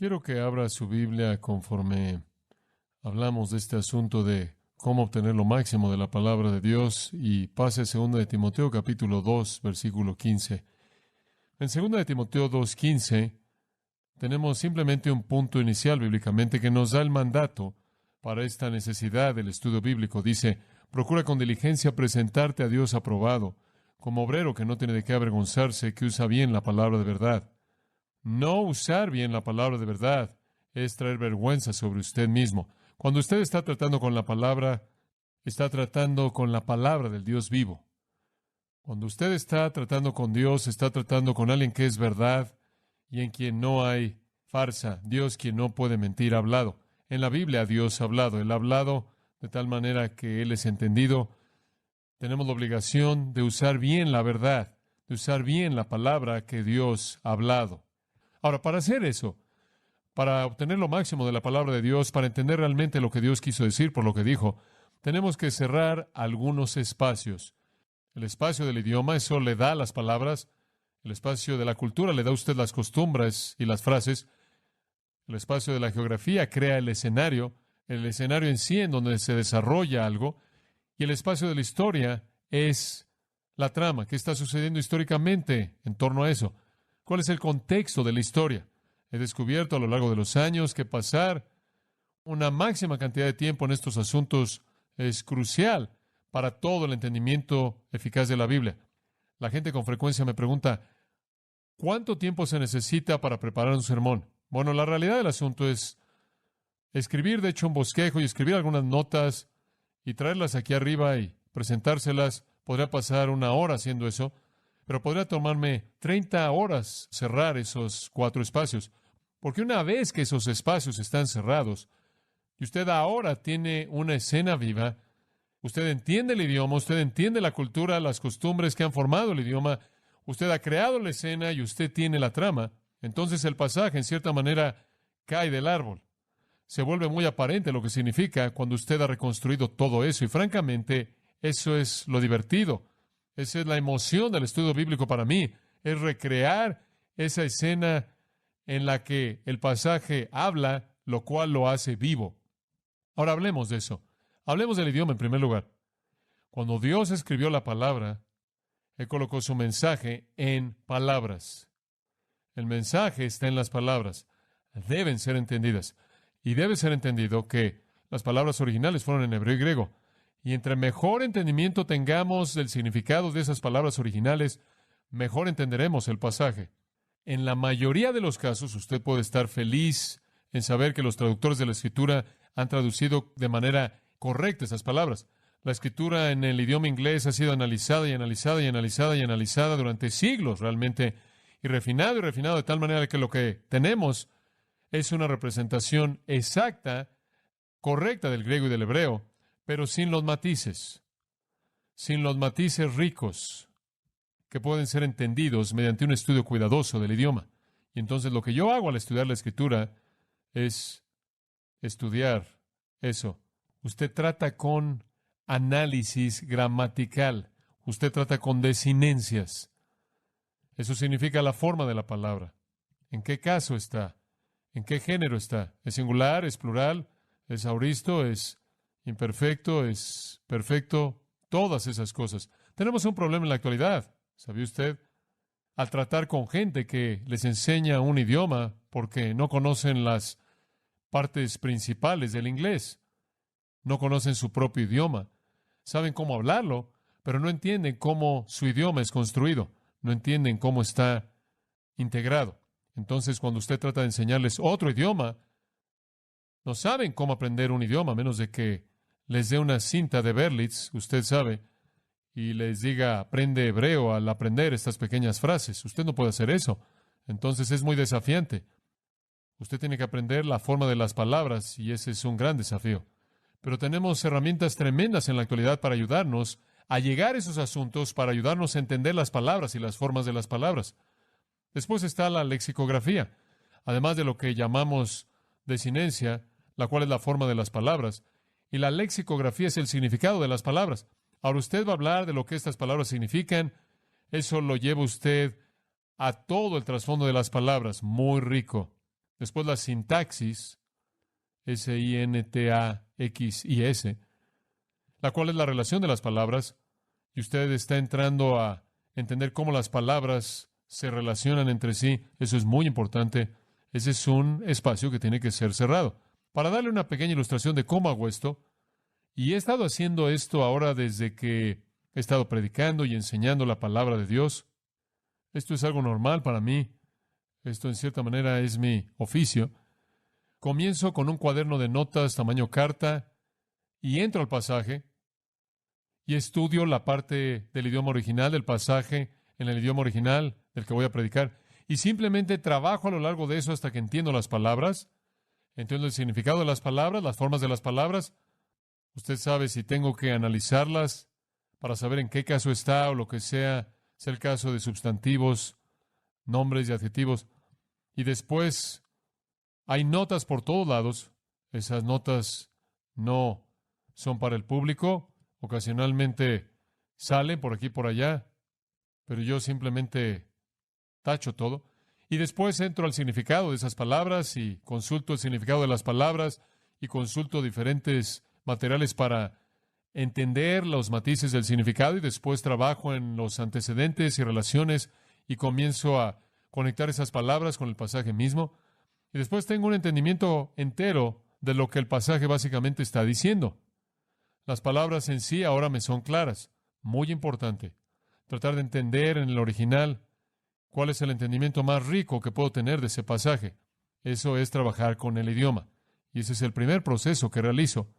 Quiero que abra su Biblia conforme hablamos de este asunto de cómo obtener lo máximo de la palabra de Dios y pase a 2 de Timoteo capítulo 2, versículo 15. En 2 de Timoteo 2:15 tenemos simplemente un punto inicial bíblicamente que nos da el mandato para esta necesidad del estudio bíblico. Dice, procura con diligencia presentarte a Dios aprobado, como obrero que no tiene de qué avergonzarse, que usa bien la palabra de verdad. No usar bien la palabra de verdad es traer vergüenza sobre usted mismo. Cuando usted está tratando con la palabra, está tratando con la palabra del Dios vivo. Cuando usted está tratando con Dios, está tratando con alguien que es verdad y en quien no hay farsa. Dios, quien no puede mentir, ha hablado. En la Biblia Dios ha hablado. Él ha hablado de tal manera que Él es entendido. Tenemos la obligación de usar bien la verdad, de usar bien la palabra que Dios ha hablado. Ahora, para hacer eso, para obtener lo máximo de la palabra de Dios, para entender realmente lo que Dios quiso decir por lo que dijo, tenemos que cerrar algunos espacios. El espacio del idioma, eso le da las palabras. El espacio de la cultura le da a usted las costumbres y las frases. El espacio de la geografía crea el escenario en sí en donde se desarrolla algo. Y el espacio de la historia es la trama, qué está sucediendo históricamente en torno a eso. ¿Cuál es el contexto de la historia? He descubierto a lo largo de los años que pasar una máxima cantidad de tiempo en estos asuntos es crucial para todo el entendimiento eficaz de la Biblia. La gente con frecuencia me pregunta, ¿cuánto tiempo se necesita para preparar un sermón? Bueno, la realidad del asunto es escribir, de hecho, un bosquejo y escribir algunas notas y traerlas aquí arriba y presentárselas. Podría pasar 1 hora haciendo eso, pero podría tomarme 30 horas cerrar esos 4 espacios. Porque una vez que esos espacios están cerrados, y usted ahora tiene una escena viva, usted entiende el idioma, usted entiende la cultura, las costumbres que han formado el idioma, usted ha creado la escena y usted tiene la trama, entonces el pasaje, en cierta manera, cae del árbol. Se vuelve muy aparente lo que significa cuando usted ha reconstruido todo eso. Y francamente, eso es lo divertido. Esa es la emoción del estudio bíblico para mí. Es recrear esa escena en la que el pasaje habla, lo cual lo hace vivo. Ahora hablemos de eso. Hablemos del idioma en primer lugar. Cuando Dios escribió la palabra, Él colocó su mensaje en palabras. El mensaje está en las palabras. Deben ser entendidas. Y debe ser entendido que las palabras originales fueron en hebreo y griego. Y entre mejor entendimiento tengamos del significado de esas palabras originales, mejor entenderemos el pasaje. En la mayoría de los casos, usted puede estar feliz en saber que los traductores de la Escritura han traducido de manera correcta esas palabras. La Escritura en el idioma inglés ha sido analizada y analizada y analizada y analizada durante siglos realmente, y refinado de tal manera que lo que tenemos es una representación exacta, correcta del griego y del hebreo, pero sin los matices ricos que pueden ser entendidos mediante un estudio cuidadoso del idioma. Y entonces lo que yo hago al estudiar la Escritura es estudiar eso. Usted trata con análisis gramatical. Usted trata con desinencias. Eso significa la forma de la palabra. ¿En qué caso está? ¿En qué género está? ¿Es singular? ¿Es plural? ¿Es auristo? ¿Es imperfecto? ¿Es perfecto? Todas esas cosas. Tenemos un problema en la actualidad, ¿sabía usted? Al tratar con gente que les enseña un idioma porque no conocen las partes principales del inglés. No conocen su propio idioma. Saben cómo hablarlo, pero no entienden cómo su idioma es construido. No entienden cómo está integrado. Entonces, cuando usted trata de enseñarles otro idioma, no saben cómo aprender un idioma, a menos de que les dé una cinta de Berlitz, usted sabe, y les diga, aprende hebreo al aprender estas pequeñas frases. Usted no puede hacer eso. Entonces es muy desafiante. Usted tiene que aprender la forma de las palabras, y ese es un gran desafío. Pero tenemos herramientas tremendas en la actualidad para ayudarnos a llegar a esos asuntos, para ayudarnos a entender las palabras y las formas de las palabras. Después está la lexicografía, además de lo que llamamos desinencia, la cual es la forma de las palabras, y la lexicografía es el significado de las palabras. Ahora usted va a hablar de lo que estas palabras significan. Eso lo lleva usted a todo el trasfondo de las palabras, muy rico. Después la sintaxis, sintaxis, la cual es la relación de las palabras, y usted está entrando a entender cómo las palabras se relacionan entre sí. Eso es muy importante. Ese es un espacio que tiene que ser cerrado. Para darle una pequeña ilustración de cómo hago esto, y he estado haciendo esto ahora desde que he estado predicando y enseñando la palabra de Dios. Esto es algo normal para mí. Esto en cierta manera es mi oficio. Comienzo con un cuaderno de notas tamaño carta y entro al pasaje y estudio la parte del idioma original del pasaje en el idioma original del que voy a predicar. Y simplemente trabajo a lo largo de eso hasta que entiendo las palabras, entiendo el significado de las palabras, las formas de las palabras. Usted sabe si tengo que analizarlas para saber en qué caso está o lo que sea el caso de sustantivos, nombres y adjetivos. Y después hay notas por todos lados. Esas notas no son para el público. Ocasionalmente salen por aquí y por allá, pero yo simplemente tacho todo. Y después entro al significado de esas palabras y consulto el significado de las palabras y consulto diferentes materiales para entender los matices del significado y después trabajo en los antecedentes y relaciones y comienzo a conectar esas palabras con el pasaje mismo. Y después tengo un entendimiento entero de lo que el pasaje básicamente está diciendo. Las palabras en sí ahora me son claras. Muy importante. Tratar de entender en el original cuál es el entendimiento más rico que puedo tener de ese pasaje. Eso es trabajar con el idioma. Y ese es el primer proceso que realizo.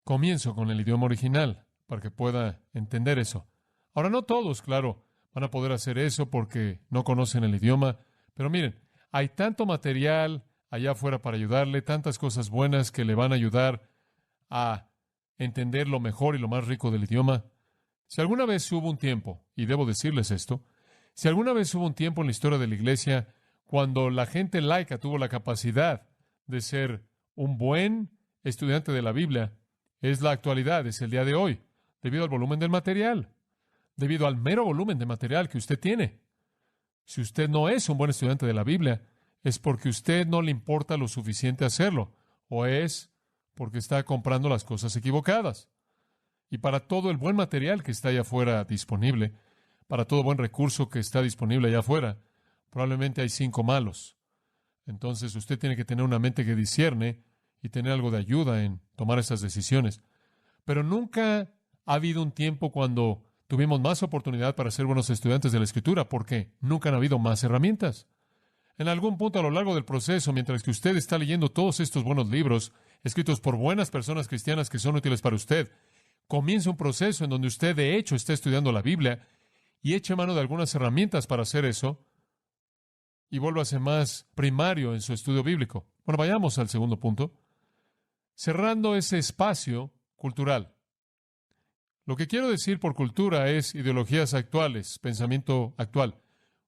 Comienzo con el idioma original para que pueda entender eso. Ahora, no todos, claro, van a poder hacer eso porque no conocen el idioma. Pero miren, hay tanto material allá afuera para ayudarle, tantas cosas buenas que le van a ayudar a entender lo mejor y lo más rico del idioma. Si alguna vez hubo un tiempo, y debo decirles esto, si alguna vez hubo un tiempo en la historia de la iglesia cuando la gente laica tuvo la capacidad de ser un buen estudiante de la Biblia, es la actualidad, es el día de hoy, debido al volumen del material, debido al mero volumen de material que usted tiene. Si usted no es un buen estudiante de la Biblia, es porque usted no le importa lo suficiente hacerlo, o es porque está comprando las cosas equivocadas. Y para todo el buen material que está allá afuera disponible, para todo buen recurso que está disponible allá afuera, probablemente hay 5 malos. Entonces usted tiene que tener una mente que discierne y tener algo de ayuda en tomar esas decisiones. Pero nunca ha habido un tiempo cuando tuvimos más oportunidad para ser buenos estudiantes de la Escritura, porque nunca han habido más herramientas. En algún punto a lo largo del proceso, mientras que usted está leyendo todos estos buenos libros, escritos por buenas personas cristianas que son útiles para usted, comienza un proceso en donde usted de hecho está estudiando la Biblia y eche mano de algunas herramientas para hacer eso y vuélvase más primario en su estudio bíblico. Bueno, vayamos al segundo punto. Cerrando ese espacio cultural. Lo que quiero decir por cultura es ideologías actuales, pensamiento actual.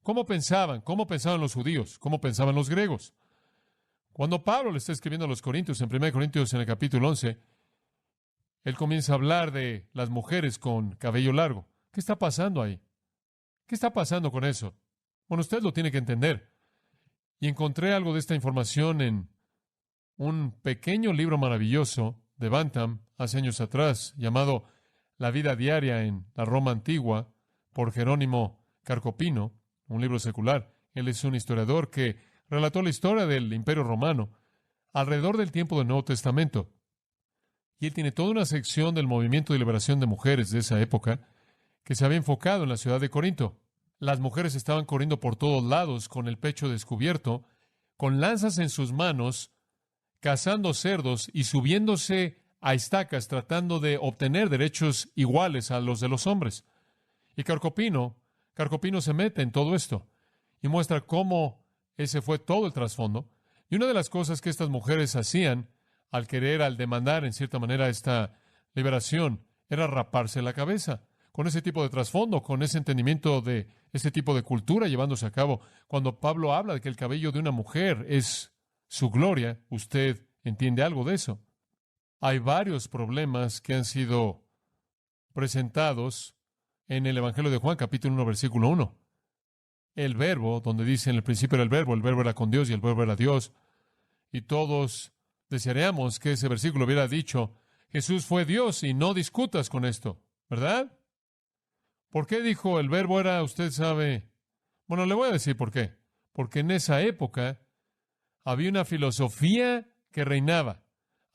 ¿Cómo pensaban? ¿Cómo pensaban los judíos? ¿Cómo pensaban los griegos? Cuando Pablo le está escribiendo a los Corintios, en 1 Corintios en el capítulo 11, él comienza a hablar de las mujeres con cabello largo. ¿Qué está pasando ahí? ¿Qué está pasando con eso? Bueno, usted lo tiene que entender. Y encontré algo de esta información en un pequeño libro maravilloso de Bantam hace años atrás, llamado La vida diaria en la Roma antigua, por Jerónimo Carcopino, un libro secular. Él es un historiador que relató la historia del Imperio Romano alrededor del tiempo del Nuevo Testamento. Y él tiene toda una sección del movimiento de liberación de mujeres de esa época que se había enfocado en la ciudad de Corinto. Las mujeres estaban corriendo por todos lados con el pecho descubierto, con lanzas en sus manos, cazando cerdos y subiéndose a estacas tratando de obtener derechos iguales a los de los hombres. Y Carcopino se mete en todo esto y muestra cómo ese fue todo el trasfondo. Y una de las cosas que estas mujeres hacían al demandar en cierta manera esta liberación, era raparse la cabeza. Con ese tipo de trasfondo, con ese entendimiento de ese tipo de cultura llevándose a cabo. Cuando Pablo habla de que el cabello de una mujer es su gloria, usted entiende algo de eso. Hay varios problemas que han sido presentados en el Evangelio de Juan, capítulo 1, versículo 1. El verbo, donde dice en el principio era el verbo era con Dios y el verbo era Dios. Y todos desearíamos que ese versículo hubiera dicho, Jesús fue Dios y no discutas con esto, ¿verdad? ¿Por qué dijo el verbo era, usted sabe? Bueno, le voy a decir por qué. Porque en esa época había una filosofía que reinaba.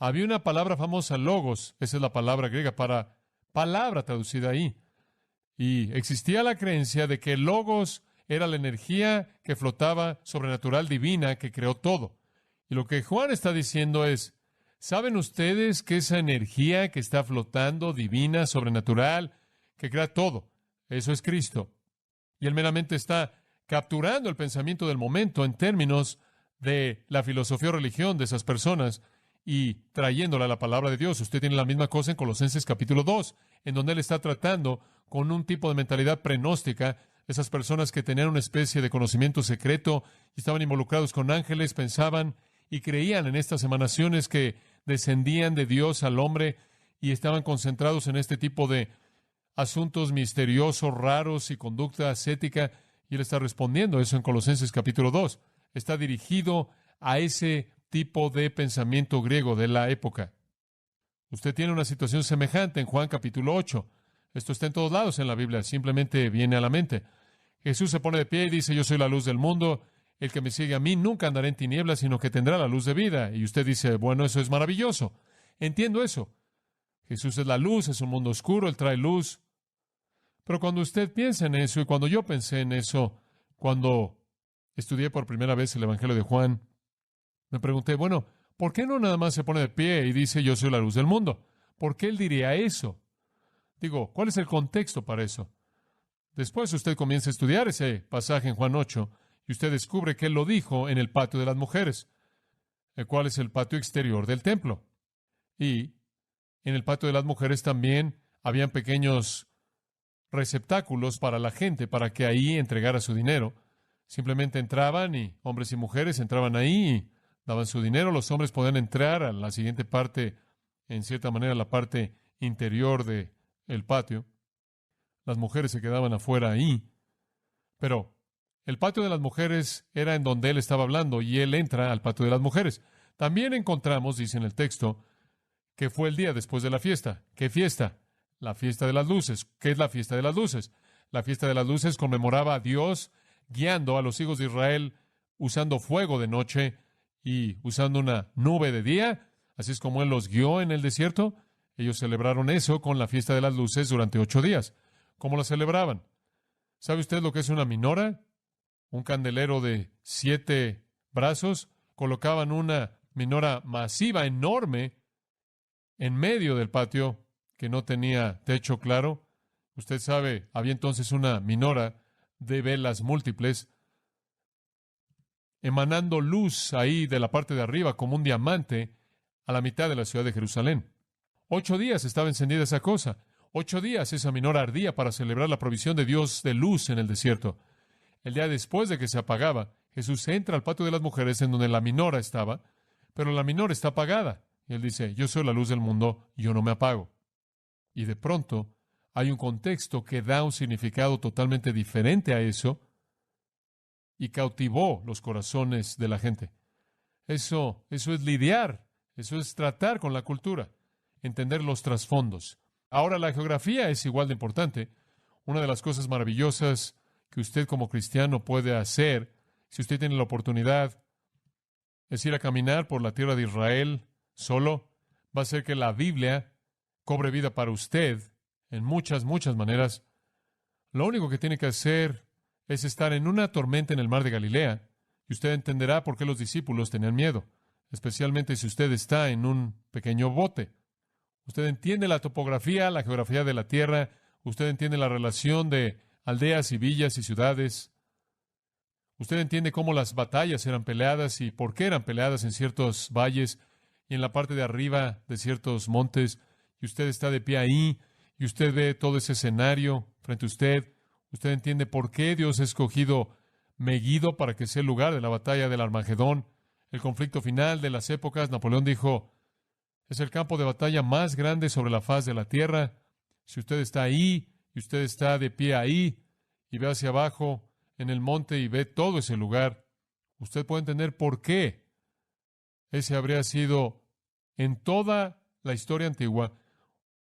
Había una palabra famosa, logos, esa es la palabra griega para palabra traducida ahí. Y existía la creencia de que el logos era la energía que flotaba sobrenatural divina que creó todo. Y lo que Juan está diciendo es, ¿saben ustedes que esa energía que está flotando, divina, sobrenatural, que crea todo, eso es Cristo? Y él meramente está capturando el pensamiento del momento en términos de la filosofía o religión de esas personas y trayéndola a la palabra de Dios. Usted tiene la misma cosa en Colosenses capítulo 2, en donde él está tratando con un tipo de mentalidad prenóstica, esas personas que tenían una especie de conocimiento secreto y estaban involucrados con ángeles, pensaban y creían en estas emanaciones que descendían de Dios al hombre y estaban concentrados en este tipo de asuntos misteriosos, raros y conducta ascética, y él está respondiendo eso en Colosenses capítulo 2. Está dirigido a ese tipo de pensamiento griego de la época. Usted tiene una situación semejante en Juan capítulo 8. Esto está en todos lados en la Biblia, simplemente viene a la mente. Jesús se pone de pie y dice, yo soy la luz del mundo, el que me sigue a mí nunca andará en tinieblas, sino que tendrá la luz de vida. Y usted dice, bueno, eso es maravilloso. Entiendo eso. Jesús es la luz, es un mundo oscuro, Él trae luz. Pero cuando usted piensa en eso, y cuando yo pensé en eso, cuando estudié por primera vez el Evangelio de Juan, me pregunté, bueno, ¿por qué no nada más se pone de pie y dice, yo soy la luz del mundo? ¿Por qué él diría eso? Digo, ¿cuál es el contexto para eso? Después usted comienza a estudiar ese pasaje en Juan 8 y usted descubre que él lo dijo en el patio de las mujeres, el cual es el patio exterior del templo. Y en el patio de las mujeres también habían pequeños receptáculos para la gente, para que ahí entregara su dinero. Simplemente entraban y hombres y mujeres entraban ahí y daban su dinero. Los hombres podían entrar a la siguiente parte, en cierta manera, la parte interior del patio. Las mujeres se quedaban afuera ahí. Pero el patio de las mujeres era en donde él estaba hablando y él entra al patio de las mujeres. También encontramos, dice en el texto, que fue el día después de la fiesta. ¿Qué fiesta? La fiesta de las luces. ¿Qué es la fiesta de las luces? La fiesta de las luces conmemoraba a Dios guiando a los hijos de Israel usando fuego de noche y usando una nube de día. Así es como Él los guió en el desierto. Ellos celebraron eso con la fiesta de las luces durante 8 días. ¿Cómo la celebraban? ¿Sabe usted lo que es una minora? Un candelero de 7 brazos. Colocaban una minora masiva, enorme, en medio del patio que no tenía techo claro. Usted sabe, había entonces una minora de velas múltiples emanando luz ahí de la parte de arriba como un diamante a la mitad de la ciudad de Jerusalén. 8 días estaba encendida esa cosa. 8 días esa minora ardía para celebrar la provisión de Dios de luz en el desierto. El día después de que se apagaba, Jesús entra al patio de las mujeres en donde la minora estaba, pero la minora está apagada. Y él dice, yo soy la luz del mundo, yo no me apago. Y de pronto hay un contexto que da un significado totalmente diferente a eso y cautivó los corazones de la gente. Eso es lidiar, eso es tratar con la cultura, entender los trasfondos. Ahora la geografía es igual de importante. Una de las cosas maravillosas que usted como cristiano puede hacer, si usted tiene la oportunidad, es ir a caminar por la tierra de Israel solo. Va a hacer que la Biblia cobre vida para usted en muchas, muchas maneras. Lo único que tiene que hacer es estar en una tormenta en el mar de Galilea y usted entenderá por qué los discípulos tenían miedo, especialmente si usted está en un pequeño bote. Usted entiende la topografía, la geografía de la tierra, usted entiende la relación de aldeas y villas y ciudades. Usted entiende cómo las batallas eran peleadas y por qué eran peleadas en ciertos valles y en la parte de arriba de ciertos montes, y usted está de pie ahí, y usted ve todo ese escenario frente a usted. Usted entiende por qué Dios ha escogido Megiddo para que sea el lugar de la batalla del Armagedón, el conflicto final de las épocas. Napoleón dijo, es el campo de batalla más grande sobre la faz de la tierra. Si usted está ahí, y usted está de pie ahí, y ve hacia abajo en el monte y ve todo ese lugar, usted puede entender por qué Ese habría sido, en toda la historia antigua,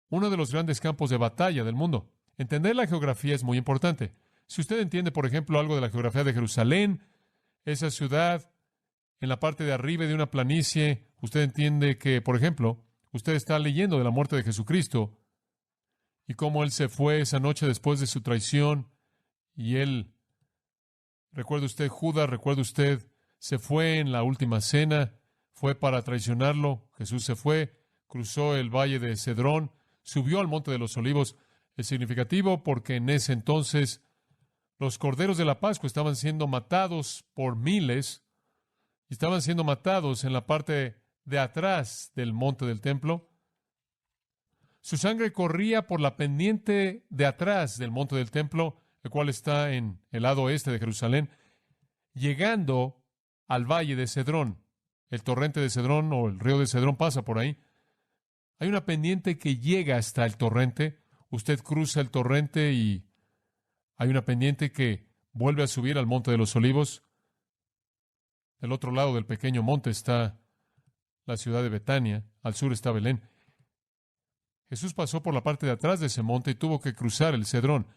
uno de los grandes campos de batalla del mundo. Entender la geografía es muy importante. Si usted entiende, por ejemplo, algo de la geografía de Jerusalén, esa ciudad en la parte de arriba de una planicie, usted entiende que, por ejemplo, usted está leyendo de la muerte de Jesucristo y cómo Él se fue esa noche después de su traición y Él, recuerde usted Judas, recuerde usted, se fue en la última cena, fue para traicionarlo, Jesús se fue, cruzó el valle de Cedrón, subió al monte de los olivos. Es significativo porque en ese entonces los corderos de la Pascua estaban siendo matados por miles y estaban siendo matados en la parte de atrás del monte del templo. Su sangre corría por la pendiente de atrás del monte del templo, el cual está en el lado oeste de Jerusalén, llegando al valle de Cedrón. El torrente de Cedrón o el río de Cedrón pasa por ahí. Hay una pendiente que llega hasta el torrente. Usted cruza el torrente y hay una pendiente que vuelve a subir al monte de los olivos. Del otro lado del pequeño monte está la ciudad de Betania. Al sur está Belén. Jesús pasó por la parte de atrás de ese monte y tuvo que cruzar el Cedrón.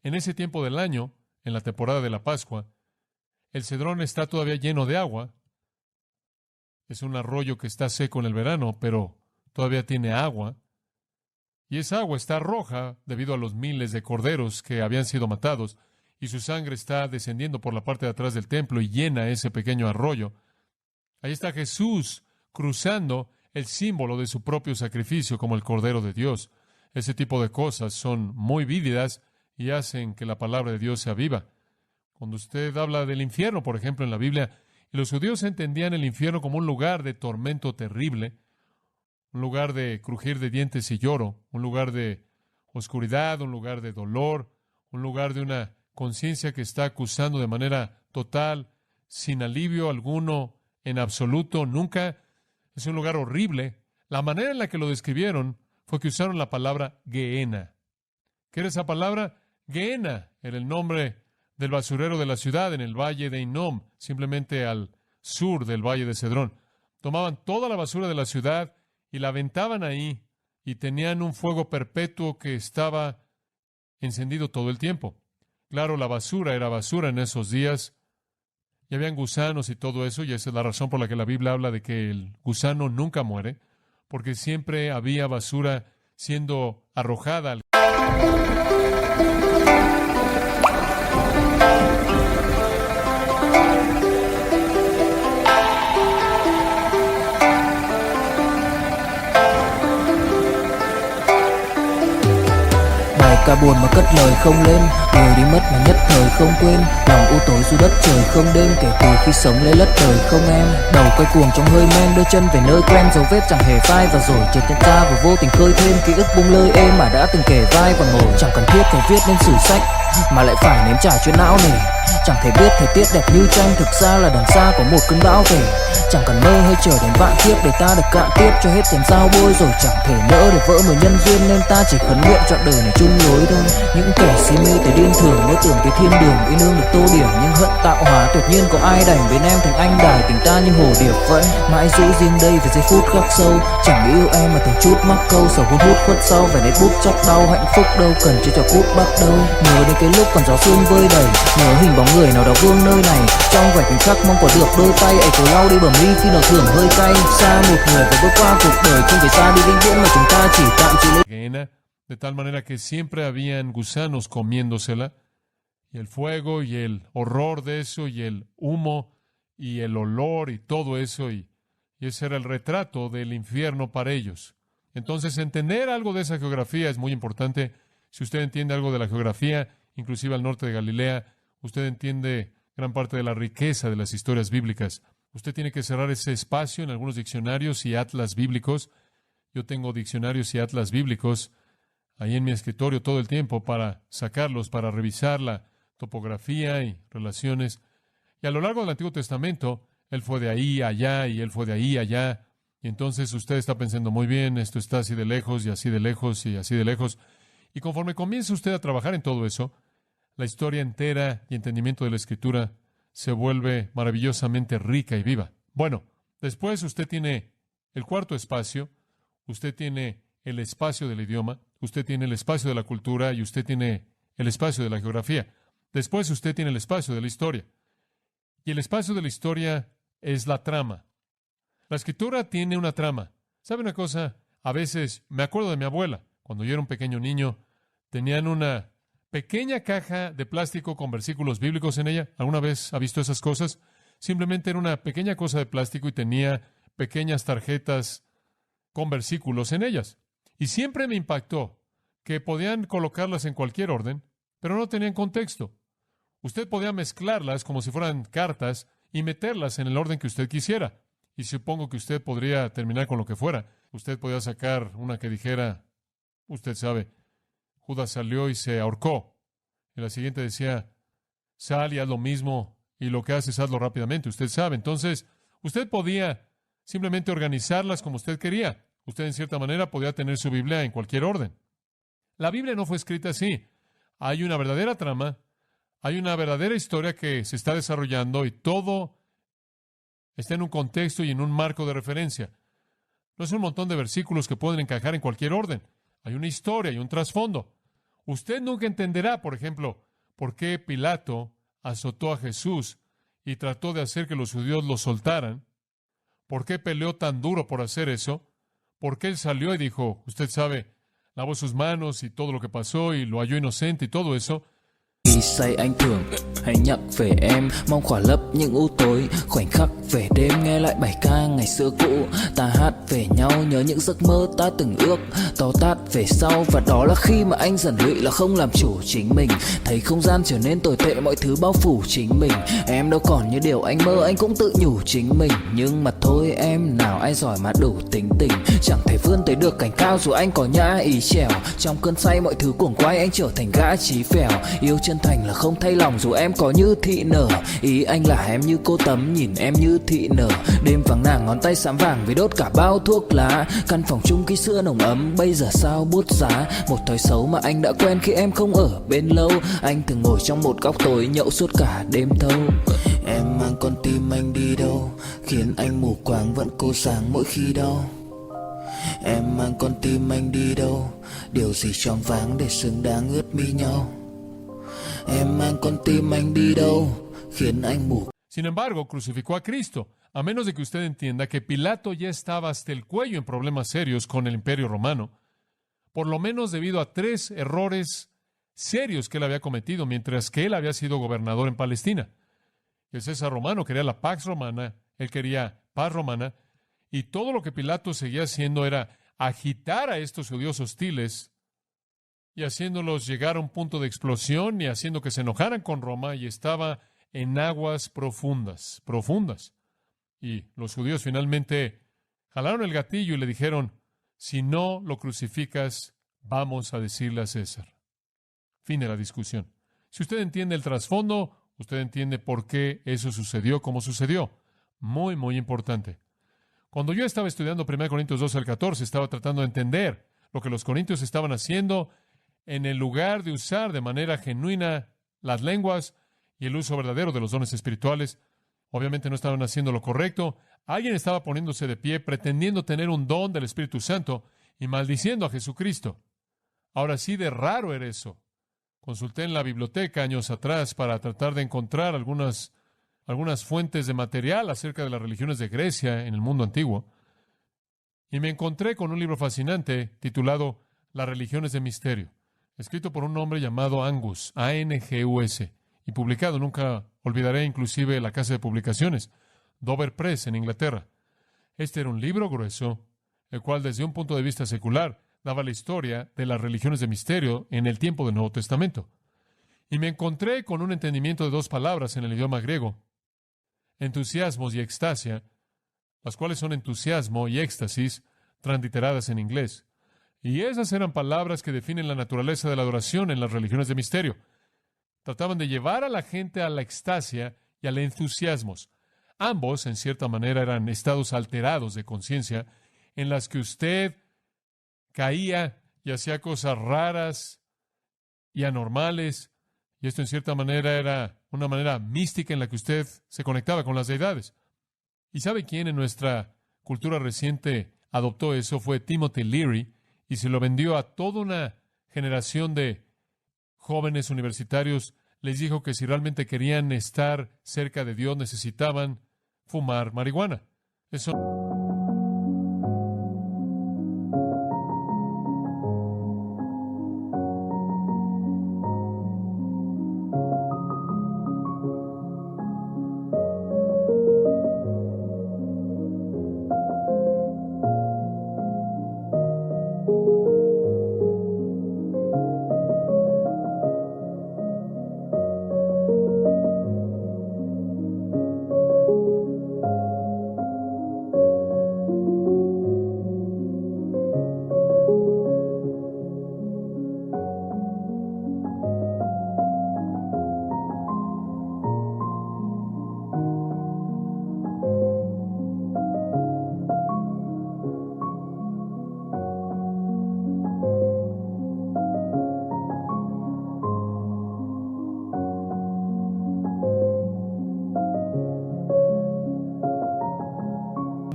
En ese tiempo del año, en la temporada de la Pascua, el Cedrón está todavía lleno de agua. Es un arroyo que está seco en el verano, pero todavía tiene agua. Y esa agua está roja debido a los miles de corderos que habían sido matados, y su sangre está descendiendo por la parte de atrás del templo y llena ese pequeño arroyo. Ahí está Jesús cruzando el símbolo de su propio sacrificio como el Cordero de Dios. Ese tipo de cosas son muy vívidas y hacen que la palabra de Dios sea viva. Cuando usted habla del infierno, por ejemplo, en la Biblia, y los judíos entendían el infierno como un lugar de tormento terrible, un lugar de crujir de dientes y lloro, un lugar de oscuridad, un lugar de dolor, un lugar de una conciencia que está acusando de manera total, sin alivio alguno, en absoluto, nunca. Es un lugar horrible. La manera en la que lo describieron fue que usaron la palabra Gehenna. ¿Qué era esa palabra? Gehenna era el nombre del basurero de la ciudad en el valle de Hinnom, simplemente al sur del valle de Cedrón. Tomaban toda la basura de la ciudad y la aventaban ahí, y tenían un fuego perpetuo que estaba encendido todo el tiempo. Claro, la basura era basura en esos días, y habían gusanos y todo eso, y esa es la razón por la que la Biblia habla de que el gusano nunca muere, porque siempre había basura siendo arrojada al... Ca buồn mà cất lời không lên, người đi mất mà nhất thời không quên, lòng u tối dù đất trời không đêm, kể từ khi sống lấy lất đời không em. Đầu quay cuồng trong hơi men, đưa chân về nơi quen, dấu vết chẳng hề phai, và rồi chợt nhận ra và vô tình khơi thêm ký ức bung lơi êm mà đã từng kể vai và ngồi. Chẳng cần thiết phải viết nên sử sách mà lại phải nếm trải chuyện não nề. Chẳng thể biết thời tiết đẹp như tranh, thực ra là đằng xa có một cơn bão về. Chẳng cần mơ hay chờ đến vạn kiếp để ta được cạn tiếp cho hết tiền giao bôi, rồi chẳng thể nỡ để vỡ mười nhân duyên, nên ta chỉ khấn nguyện trọn đời này chung lối thôi. Những kẻ si mê tới điên thường mơ tưởng tới thiên đường, yêu nương được tô điểm nhưng hận tạo hóa, tuyệt nhiên có ai đành bên em thành anh đài, tình ta như hồ điệp vẫn mãi giữ riêng đây về giây phút khắc sâu. Chẳng yêu em mà từng chút mắc câu, sầu hôn hút khuất sau vẻ nét bút chóc đau, hạnh phúc đâu cần chỉ cho phút bắt đầu. Nhớ đến cái lúc còn gió sương vơi đầy, nhớ hình bóng người nào đó vương nơi này, trong vẻ khoảnh khắc mong có được đôi tay ấy cố lau đi bầm ly khi nào thưởng hơi cay. Xa một người phải bước qua cuộc đời, không phải xa đi vĩnh viễn mà chúng ta chỉ tạm chỉ lấy. De tal manera que siempre habían gusanos comiéndosela, y el fuego y el horror de eso y el humo y el olor y todo eso, y ese era el retrato del infierno para ellos. Entonces, entender algo de esa geografía es muy importante. Si usted entiende algo de la geografía, inclusive al norte de Galilea, usted entiende gran parte de la riqueza de las historias bíblicas. Usted tiene que cerrar ese espacio en algunos diccionarios y atlas bíblicos. Yo tengo diccionarios y atlas bíblicos ahí en mi escritorio todo el tiempo para sacarlos, para revisar la topografía y relaciones. Y a lo largo del Antiguo Testamento, Él fue de ahí a allá y Él fue de ahí a allá. Y entonces usted está pensando, muy bien, esto está así de lejos y así de lejos y así de lejos. Y conforme comienza usted a trabajar en todo eso, la historia entera y entendimiento de la Escritura se vuelve maravillosamente rica y viva. Bueno, Después usted tiene el cuarto espacio, usted tiene el espacio del idioma, usted tiene el espacio de la cultura y usted tiene el espacio de la geografía. Después usted tiene el espacio de la historia. Y el espacio de la historia es la trama. La escritura tiene una trama. ¿Sabe una cosa? A veces me acuerdo de mi abuela. Cuando yo era un pequeño niño, tenían una pequeña caja de plástico con versículos bíblicos en ella. ¿Alguna vez ha visto esas cosas? Simplemente era una pequeña cosa de plástico y tenía pequeñas tarjetas con versículos en ellas. Y siempre me impactó que podían colocarlas en cualquier orden, pero no tenían contexto. Usted podía mezclarlas como si fueran cartas y meterlas en el orden que usted quisiera. Y supongo que usted podría terminar con lo que fuera. Usted podía sacar una que dijera, usted sabe, Judas salió y se ahorcó. Y la siguiente decía, sal y haz lo mismo, y lo que haces, hazlo rápidamente. Usted sabe. Entonces, usted podía simplemente organizarlas como usted quería. Usted, en cierta manera, podía tener su Biblia en cualquier orden. La Biblia no fue escrita así. Hay una verdadera trama, hay una verdadera historia que se está desarrollando y todo está en un contexto y en un marco de referencia. No es un montón de versículos que pueden encajar en cualquier orden. Hay una historia y un trasfondo. Usted nunca entenderá, por ejemplo, por qué Pilato azotó a Jesús y trató de hacer que los judíos lo soltaran. ¿Por qué peleó tan duro por hacer eso? ¿Por qué él salió y dijo, usted sabe, lavó sus manos y todo lo que pasó y lo halló inocente y todo eso? Khi say anh thường hay nhắc về em, mong khỏa lấp những u tối, khoảnh khắc về đêm nghe lại bài ca ngày xưa cũ. Ta hát về nhau nhớ những giấc mơ ta từng ước, to tát về sau và đó là khi mà anh dần lụy là không làm chủ chính mình. Thấy không gian trở nên tồi tệ, mọi thứ bao phủ chính mình. Em đâu còn như điều anh mơ, anh cũng tự nhủ chính mình. Nhưng mà thôi em, nào ai giỏi mà đủ tính tình, chẳng thể vươn tới được cảnh cao dù anh có nhã ý trèo. Trong cơn say mọi thứ cuồng quay, anh trở thành gã chí phèo. Yêu chân thành là không thay lòng dù em có như thị nở. Ý anh là em như cô tấm, nhìn em như thị nở. Đêm vắng nàng ngón tay xám vàng vì đốt cả bao thuốc lá. Căn phòng chung ký sữa nồng ấm bây giờ sao bút giá. Một thói xấu mà anh đã quen khi em không ở bên lâu. Anh thường ngồi trong một góc tối nhậu suốt cả đêm thâu. Em mang con tim anh đi đâu, khiến anh mù quáng vẫn cô sáng mỗi khi đau. Em mang con tim anh đi đâu, điều gì choáng váng để xứng đáng ướt mi nhau. Em mang con tim anh đi đâu, khiến anh mù. Sin embargo, crucificó a Cristo, a menos de que usted entienda que Pilato ya estaba hasta el cuello en problemas serios con el Imperio Romano, por lo menos debido a 3 errores serios que él había cometido mientras que él había sido gobernador en Palestina. El César romano quería la Pax Romana, él quería paz romana, y todo lo que Pilato seguía haciendo era agitar a estos judíos hostiles y haciéndolos llegar a un punto de explosión y haciendo que se enojaran con Roma, y estaba en aguas profundas, profundas. Y los judíos finalmente jalaron el gatillo y le dijeron, si no lo crucificas, vamos a decirle a César. Fin de la discusión. Si usted entiende el trasfondo, usted entiende por qué eso sucedió como sucedió. Muy, muy importante. Cuando yo estaba estudiando 1 Corintios 12 al 14, estaba tratando de entender lo que los corintios estaban haciendo en el lugar de usar de manera genuina las lenguas y el uso verdadero de los dones espirituales. Obviamente no estaban haciendo lo correcto. Alguien estaba poniéndose de pie, pretendiendo tener un don del Espíritu Santo y maldiciendo a Jesucristo. Ahora sí, de raro era eso. Consulté en la biblioteca años atrás para tratar de encontrar algunas fuentes de material acerca de las religiones de Grecia en el mundo antiguo. Y me encontré con un libro fascinante titulado Las religiones de misterio, escrito por un hombre llamado Angus, A-N-G-U-S, y publicado, nunca olvidaré inclusive la casa de publicaciones, Dover Press en Inglaterra. Este era un libro grueso, el cual desde un punto de vista secular daba la historia de las religiones de misterio en el tiempo del Nuevo Testamento. Y me encontré con un entendimiento de 2 palabras en el idioma griego, entusiasmos y extasia, las cuales son entusiasmo y éxtasis transliteradas en inglés. Y esas eran palabras que definen la naturaleza de la adoración en las religiones de misterio. Trataban de llevar a la gente a la extasia y al entusiasmos. Ambos, en cierta manera, eran estados alterados de conciencia en las que usted caía y hacía cosas raras y anormales. Y esto, en cierta manera, era una manera mística en la que usted se conectaba con las deidades. ¿Y sabe quién en nuestra cultura reciente adoptó eso? Fue Timothy Leary, y se lo vendió a toda una generación de jóvenes universitarios. Les dijo que si realmente querían estar cerca de Dios, necesitaban fumar marihuana. Eso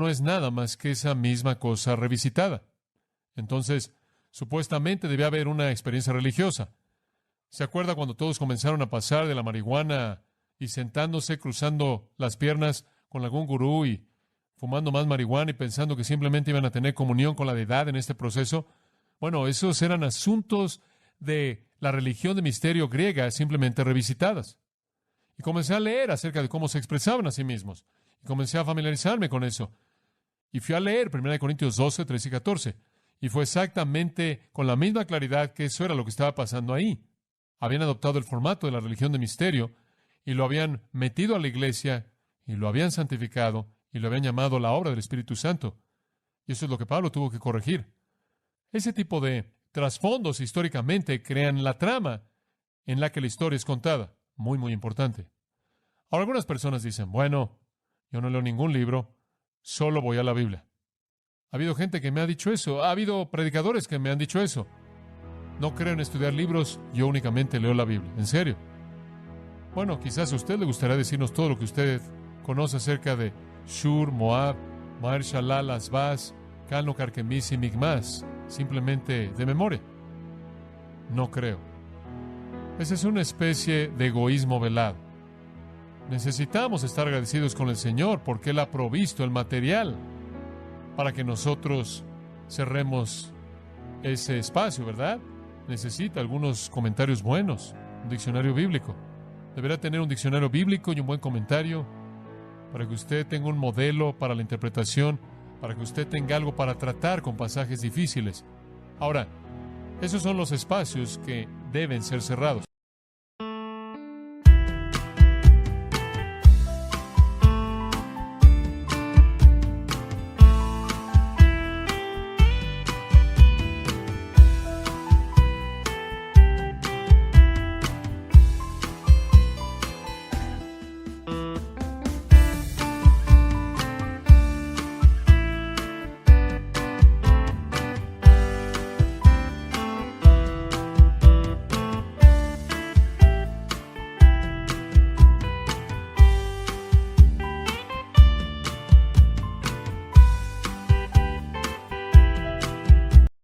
no es nada más que esa misma cosa revisitada. Entonces, supuestamente debe haber una experiencia religiosa. ¿Se acuerda cuando todos comenzaron a pasar de la marihuana y sentándose, cruzando las piernas con algún gurú y fumando más marihuana y pensando que simplemente iban a tener comunión con la deidad en este proceso? Bueno, esos eran asuntos de la religión de misterio griega simplemente revisitadas. Y comencé a leer acerca de cómo se expresaban a sí mismos. Y comencé a familiarizarme con eso. Y fui a leer 1 Corintios 12, 13 y 14. Y fue exactamente con la misma claridad que eso era lo que estaba pasando ahí. Habían adoptado el formato de la religión de misterio y lo habían metido a la iglesia y lo habían santificado y lo habían llamado la obra del Espíritu Santo. Y eso es lo que Pablo tuvo que corregir. Ese tipo de trasfondos históricamente crean la trama en la que la historia es contada. Muy, muy importante. Ahora, algunas personas dicen, bueno, yo no leo ningún libro, solo voy a la Biblia. Ha habido gente que me ha dicho eso. Ha habido predicadores que me han dicho eso. No creo en estudiar libros, yo únicamente leo la Biblia. ¿En serio? Bueno, quizás a usted le gustaría decirnos todo lo que usted conoce acerca de Shur, Moab, Maher Shalal, Asbaz, Calno, Carquemis y Migmas, simplemente de memoria. No creo. Esa es una especie de egoísmo velado. Necesitamos estar agradecidos con el Señor porque Él ha provisto el material para que nosotros cerremos ese espacio, ¿verdad? Necesita algunos comentarios buenos, un diccionario bíblico. Deberá tener un diccionario bíblico y un buen comentario para que usted tenga un modelo para la interpretación, para que usted tenga algo para tratar con pasajes difíciles. Ahora, esos son los espacios que deben ser cerrados.